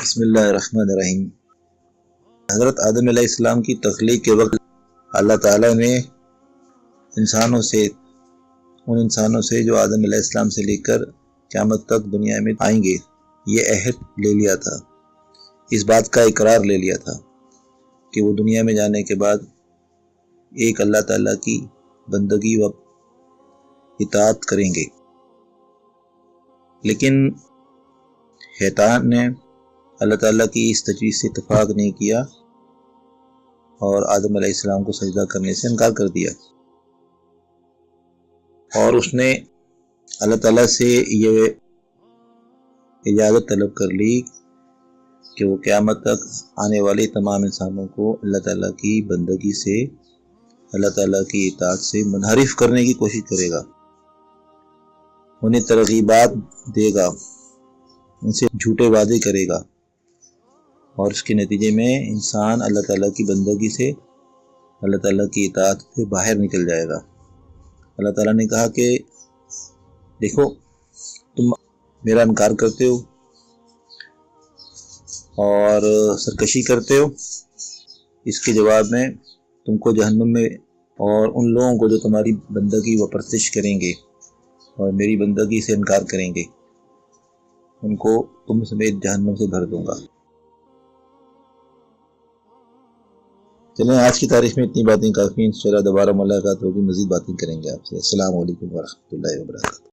بسم اللہ الرحمن الرحیم۔ حضرت آدم علیہ السلام کی تخلیق کے وقت اللہ تعالیٰ نے ان انسانوں سے جو آدم علیہ السلام سے لے کر قیامت تک دنیا میں آئیں گے یہ عہد لے لیا تھا، اس بات کا اقرار لے لیا تھا کہ وہ دنیا میں جانے کے بعد ایک اللہ تعالیٰ کی بندگی و اطاعت کریں گے۔ لیکن شیطان نے اللہ تعالیٰ کی اس تجویز سے اتفاق نہیں کیا اور آدم علیہ السلام کو سجدہ کرنے سے انکار کر دیا، اور اس نے اللہ تعالیٰ سے یہ اجازت طلب کر لی کہ وہ قیامت تک آنے والے تمام انسانوں کو اللہ تعالیٰ کی بندگی سے، اللہ تعالیٰ کی اطاعت سے منحرف کرنے کی کوشش کرے گا، انہیں ترغیبات دے گا، ان سے جھوٹے وعدے کرے گا، اور اس کے نتیجے میں انسان اللہ تعالیٰ کی بندگی سے، اللہ تعالیٰ کی اطاعت سے باہر نکل جائے گا۔ اللہ تعالیٰ نے کہا کہ دیکھو تم میرا انکار کرتے ہو اور سرکشی کرتے ہو، اس کے جواب میں تم کو جہنم میں، اور ان لوگوں کو جو تمہاری بندگی و پرستش کریں گے اور میری بندگی سے انکار کریں گے، ان کو تم سمیت جہنم سے بھر دوں گا۔ چلیں آج کی تاریخ میں اتنی باتیں کافی ہیں، انشاءاللہ دوبارہ ملاقات ہوگی، مزید باتیں کریں گے آپ سے۔ السلام علیکم ورحمۃ اللہ وبرکاتہ۔